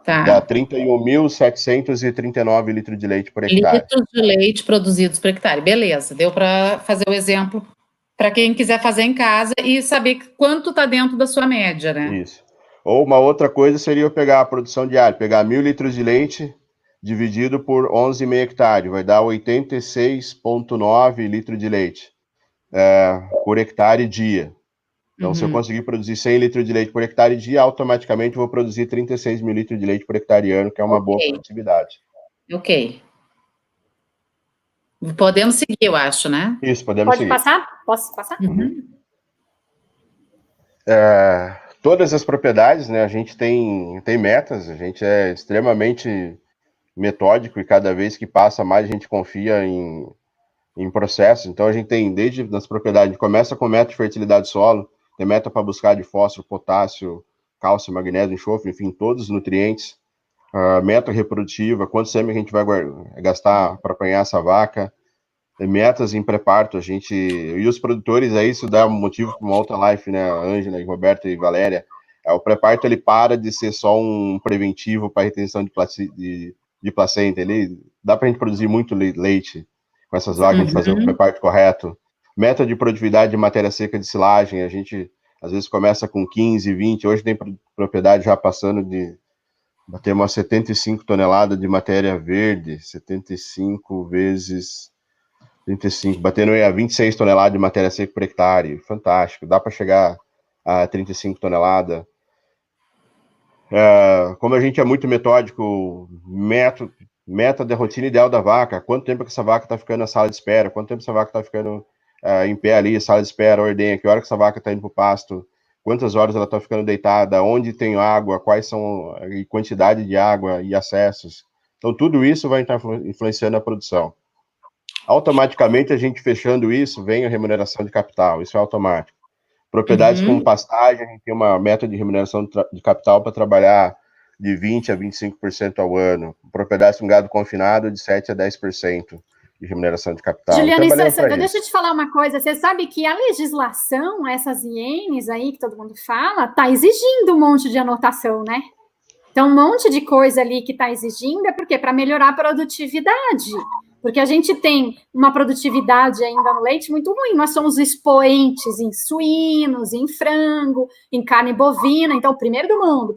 Tá. Dá 31.739 litros de leite por hectare. Litros de leite produzidos por hectare. Beleza, deu para fazer o exemplo para quem quiser fazer em casa e saber quanto está dentro da sua média, né? Isso. Ou uma outra coisa seria eu pegar a produção diária, pegar 1.000 litros de leite dividido por 11,5 hectares, vai dar 86,9 litros de leite por hectare dia. Então, se eu conseguir produzir 100 litros de leite por hectare dia, automaticamente eu vou produzir 36 mil litros de leite por hectare ano, que é uma boa produtividade. Ok. Podemos seguir, eu acho, né? Isso, podemos seguir. Pode passar? Posso passar? Todas as propriedades, né, a gente tem metas, a gente é extremamente metódico e cada vez que passa mais a gente confia em processos. Então, a gente tem, desde nas propriedades, a gente começa com meta de fertilidade do solo, tem meta para buscar de fósforo, potássio, cálcio, magnésio, enxofre, enfim, todos os nutrientes. Meta reprodutiva, quanto sêmen a gente vai gastar para apanhar essa vaca. Metas em pré-parto, e os produtores, aí isso dá um motivo para uma outra live, né, a Ângela, Roberta e Valéria. O pré-parto, ele para de ser só um preventivo para retenção de placenta, ele dá para a gente produzir muito leite com essas vacas, a gente fazer o pré-parto correto. Meta de produtividade de matéria seca de silagem, a gente às vezes começa com 15, 20, hoje tem propriedade já passando de bater umas 75 toneladas de matéria verde, 75 vezes 35, batendo a 26 toneladas de matéria seca por hectare, fantástico, dá para chegar a 35 toneladas. Como a gente é muito metódico, meta da rotina ideal da vaca, quanto tempo que essa vaca está ficando na sala de espera, quanto tempo essa vaca está ficando em pé ali, sala de espera, ordenha, que hora que essa vaca está indo para o pasto, quantas horas ela está ficando deitada, onde tem água, quais são a quantidade de água e acessos. Então, tudo isso vai estar influenciando a produção. Automaticamente, a gente fechando isso, vem a remuneração de capital, isso é automático. Propriedades como pastagem, a gente tem uma meta de remuneração de capital para trabalhar de 20% a 25% ao ano. Propriedades com gado confinado, de 7% a 10% de remuneração de capital. Juliana, deixa eu te falar uma coisa. Você sabe que a legislação, essas ienes aí que todo mundo fala, está exigindo um monte de anotação, né? Então, um monte de coisa ali que está exigindo é porque para melhorar a produtividade. Porque a gente tem uma produtividade ainda no leite muito ruim. Nós somos expoentes em suínos, em frango, em carne bovina. Então, primeiro do mundo.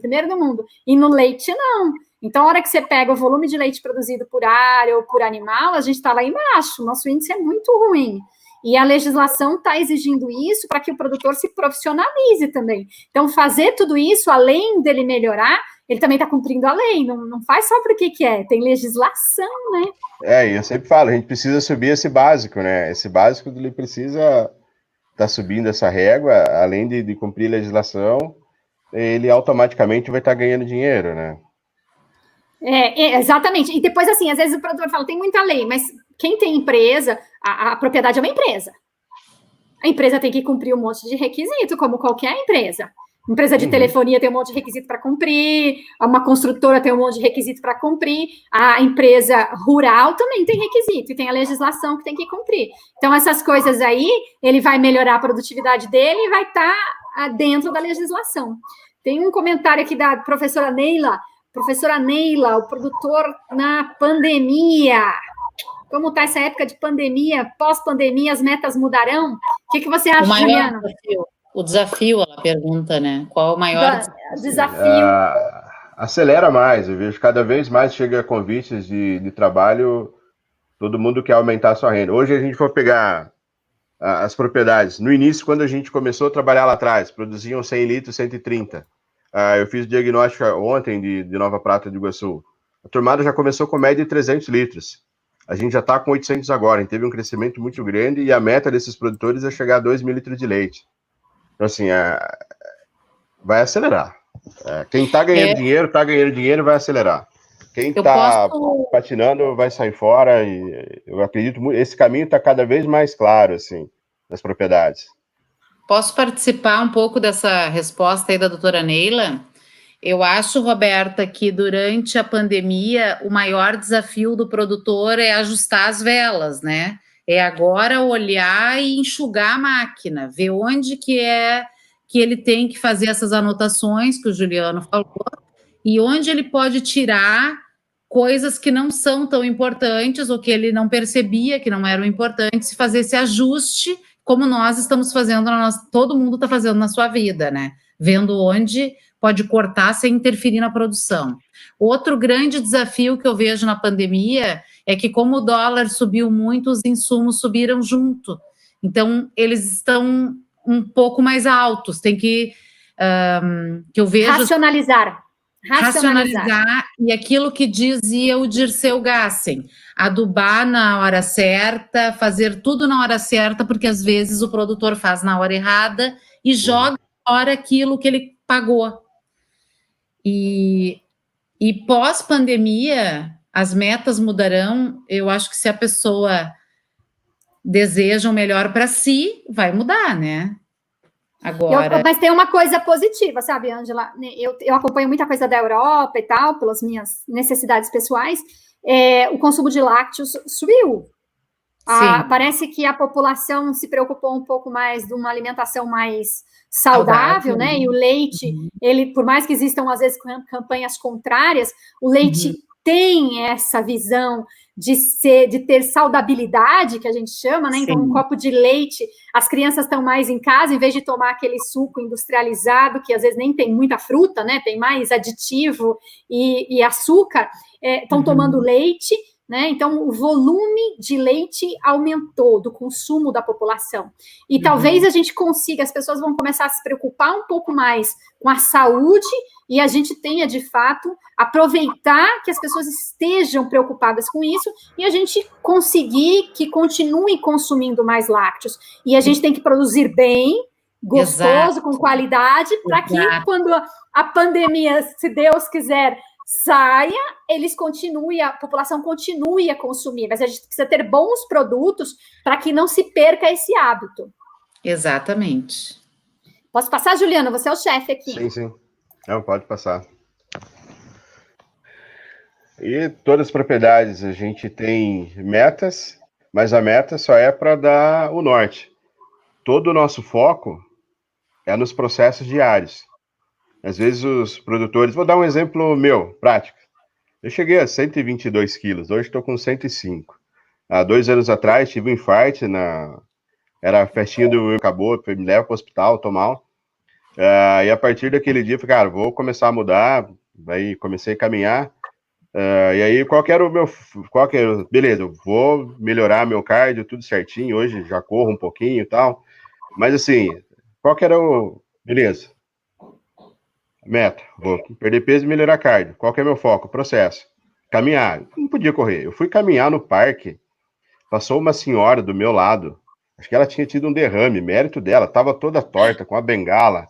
E no leite, não. Então, a hora que você pega o volume de leite produzido por área ou por animal, a gente está lá embaixo. Nosso índice é muito ruim. E a legislação está exigindo isso para que o produtor se profissionalize também. Então, fazer tudo isso, além dele melhorar, ele também está cumprindo a lei. Não faz só porque quer, tem legislação, né? E eu sempre falo, a gente precisa subir esse básico, né? Esse básico ele precisa está subindo essa régua, além de cumprir legislação, ele automaticamente vai estar ganhando dinheiro, né? Exatamente. E depois, assim, às vezes o produtor fala, tem muita lei, mas quem tem empresa, a propriedade é uma empresa. A empresa tem que cumprir um monte de requisito, como qualquer empresa. Empresa de telefonia tem um monte de requisito para cumprir, uma construtora tem um monte de requisito para cumprir, a empresa rural também tem requisito, e tem a legislação que tem que cumprir. Então, essas coisas aí, ele vai melhorar a produtividade dele e vai estar dentro da legislação. Tem um comentário aqui da professora Neila. Professora Neila, o produtor na pandemia. Como está essa época de pandemia? Pós-pandemia, as metas mudarão? O que você acha, Juliano? O desafio, ela pergunta, né? Qual o maior desafio? Acelera mais. Eu vejo cada vez mais chega convites de trabalho, todo mundo quer aumentar a sua renda. Hoje a gente for pegar as propriedades. No início, quando a gente começou a trabalhar lá atrás, produziam 100 litros, 130. Eu fiz diagnóstico ontem de Nova Prata de Iguaçu. A turmada já começou com média de 300 litros. A gente já está com 800 agora. A gente teve um crescimento muito grande e a meta desses produtores é chegar a 2 mil litros de leite. Então, assim, vai acelerar. Quem está ganhando dinheiro, vai acelerar. Quem está patinando vai sair fora. E eu acredito muito. Esse caminho está cada vez mais claro, assim, nas propriedades. Posso participar um pouco dessa resposta aí da doutora Neila? Eu acho, Roberta, que durante a pandemia o maior desafio do produtor é ajustar as velas, né? É agora olhar e enxugar a máquina, ver onde que ele tem que fazer essas anotações que o Juliano falou e onde ele pode tirar coisas que não são tão importantes ou que ele não percebia que não eram importantes e fazer esse ajuste como nós estamos fazendo, todo mundo está fazendo na sua vida, né? Vendo onde pode cortar sem interferir na produção. Outro grande desafio que eu vejo na pandemia é que, como o dólar subiu muito, os insumos subiram junto. Então, eles estão um pouco mais altos. Tem que eu vejo... Racionalizar. E aquilo que dizia o Dirceu Gassen, adubar na hora certa, fazer tudo na hora certa, porque às vezes o produtor faz na hora errada e joga fora aquilo que ele pagou. E pós-pandemia, as metas mudarão. Eu acho que se a pessoa deseja o melhor para si, vai mudar, né? Agora... Mas tem uma coisa positiva, sabe, Ângela? Eu acompanho muita coisa da Europa e tal, pelas minhas necessidades pessoais. O consumo de lácteos subiu. Parece que a população se preocupou um pouco mais de uma alimentação mais saudável, né? E o leite, ele, por mais que existam, às vezes, campanhas contrárias, o leite tem essa visão de ter saudabilidade, que a gente chama, né? Então, um copo de leite, as crianças estão mais em casa, em vez de tomar aquele suco industrializado, que às vezes nem tem muita fruta, né? Tem mais aditivo e açúcar, estão tomando leite, né? Então, o volume de leite aumentou do consumo da população. E talvez a gente consiga, as pessoas vão começar a se preocupar um pouco mais com a saúde e a gente tenha, de fato, aproveitar que as pessoas estejam preocupadas com isso e a gente conseguir que continue consumindo mais lácteos. E a gente tem que produzir bem, gostoso, com qualidade, para que quando a pandemia, se Deus quiser, saia, a população continue a consumir, mas a gente precisa ter bons produtos para que não se perca esse hábito. Exatamente. Posso passar, Juliana? Você é o chefe aqui. Sim. Não, pode passar. E todas as propriedades a gente tem metas, mas a meta só é para dar o norte. Todo o nosso foco é nos processos diários. Às vezes os produtores... Vou dar um exemplo meu, prático. Eu cheguei a 122 quilos, hoje estou com 105. Há 2 anos atrás tive um infarto, era a festinha do acabou, me leva para o hospital, tô mal. E a partir daquele dia, eu falei, cara, vou começar a mudar. Aí comecei a caminhar. E aí, beleza, eu vou melhorar meu cardio, tudo certinho. Hoje já corro um pouquinho e tal. Mas assim, qual que era beleza. Meta, vou perder peso e melhorar cardio. Qual que é meu foco? Processo. Caminhar. Não podia correr. Eu fui caminhar no parque, passou uma senhora do meu lado, acho que ela tinha tido um derrame, mérito dela, estava toda torta, com a bengala.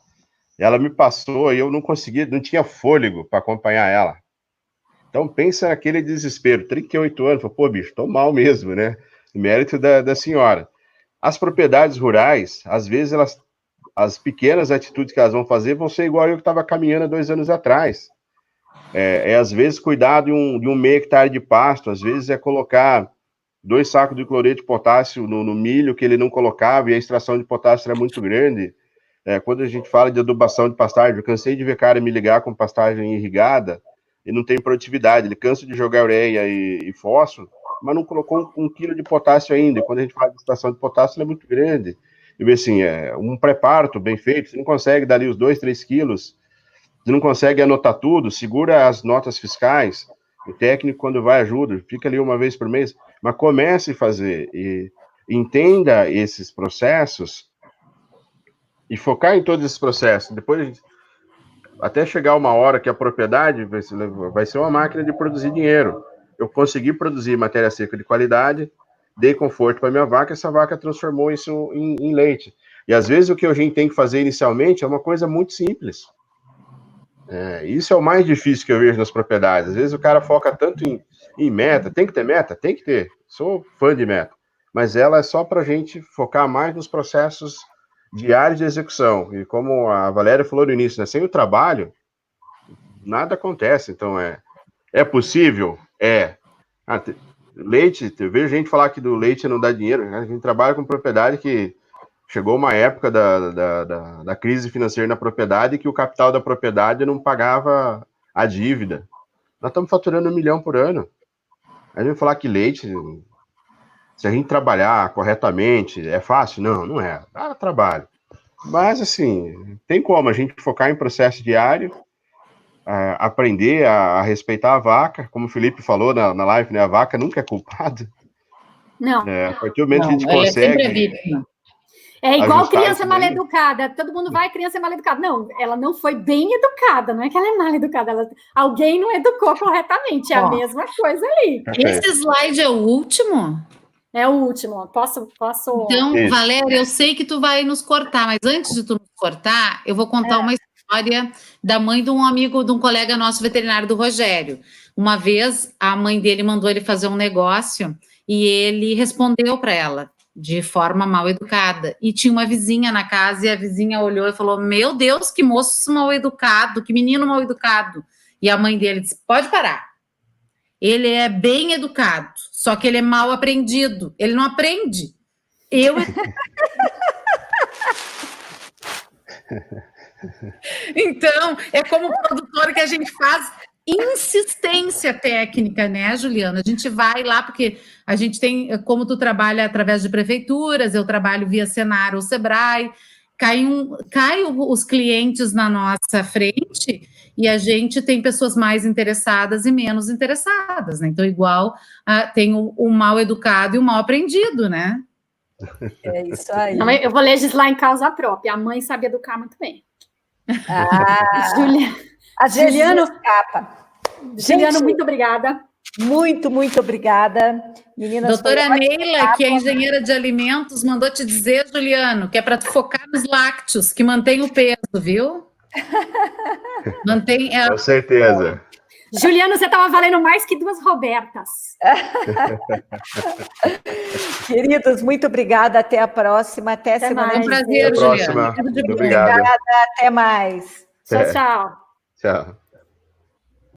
Ela me passou e eu não conseguia, não tinha fôlego para acompanhar ela. Então pensa naquele desespero, 38 anos, pô, bicho, tô mal mesmo, né? Mérito da senhora. As propriedades rurais, às vezes, as pequenas atitudes que elas vão fazer vão ser igual eu que estava caminhando há 2 anos atrás. Às vezes, cuidar de um meio hectare de pasto, às vezes é colocar 2 sacos de cloreto de potássio no milho que ele não colocava e a extração de potássio era muito grande. Quando a gente fala de adubação de pastagem, eu cansei de ver cara me ligar com pastagem irrigada e não tem produtividade, ele cansa de jogar ureia e fósforo, mas não colocou 1 quilo de potássio ainda, e quando a gente fala de extração de potássio, ela é muito grande. E assim, um pré-parto bem feito, você não consegue dar ali os 2, 3 quilos, você não consegue anotar tudo, segura as notas fiscais, o técnico, quando vai, ajuda, fica ali uma vez por mês, mas comece a fazer, e entenda esses processos, e focar em todos esses processos. Depois, até chegar uma hora que a propriedade vai ser uma máquina de produzir dinheiro. Eu consegui produzir matéria seca de qualidade, dei conforto para minha vaca, essa vaca transformou isso em leite. E às vezes o que a gente tem que fazer inicialmente é uma coisa muito simples. Isso é o mais difícil que eu vejo nas propriedades. Às vezes o cara foca tanto em meta, tem que ter meta? Tem que ter. Sou fã de meta. Mas ela é só para a gente focar mais nos processos diários de execução. E como a Valéria falou no início, né, sem o trabalho, nada acontece. Então, é possível? Leite, eu vejo gente falar que do leite não dá dinheiro. A gente trabalha com propriedade que chegou uma época da crise financeira na propriedade que o capital da propriedade não pagava a dívida. Nós estamos faturando 1 milhão por ano. A gente falar que leite, se a gente trabalhar corretamente, é fácil? Não, não é. Dá trabalho. Mas, assim, tem como a gente focar em processo diário, aprender a respeitar a vaca, como o Felipe falou na live, né? A vaca nunca é culpada. Não. A partir do momento que a gente consegue... Ela é sempre vítima. É igual criança mal educada. Todo mundo vai, criança é mal educada. Não, ela não foi bem educada, não é que ela é mal educada. Alguém não educou corretamente, é a mesma coisa ali. Esse slide é o último? É o último. Posso? Então, isso. Valéria, eu sei que tu vai nos cortar, mas antes de tu nos cortar, eu vou contar uma história da mãe de um amigo, de um colega nosso veterinário, do Rogério. Uma vez, a mãe dele mandou ele fazer um negócio e ele respondeu para ela de forma mal educada. E tinha uma vizinha na casa e a vizinha olhou e falou: meu Deus, que moço mal educado, que menino mal educado. E a mãe dele disse: pode parar. Ele é bem educado, só que ele é mal aprendido. Ele não aprende. Então, é como produtor que a gente faz insistência técnica, né, Juliana? A gente vai lá porque a gente tem, como tu trabalha através de prefeituras, eu trabalho via Senar ou Sebrae, caem os clientes na nossa frente e a gente tem pessoas mais interessadas e menos interessadas, né? Então, igual tem o mal educado e o mal aprendido, né? É isso aí. Não, eu vou legislar em causa própria. A mãe sabe educar muito bem. Juliano escapa. Juliano, muito obrigada. Muito, muito obrigada. Meninas, doutora Neila, que é engenheira de alimentos, mandou te dizer, Juliano, que é para tu focar nos lácteos, que mantém o peso, viu? Com certeza. Juliano, você estava valendo mais que 2 Robertas. Queridos, muito obrigada. Até a próxima. Até semana. É um prazer, Juliana. Muito obrigado. Obrigada. Até mais. Tchau, tchau. Tchau.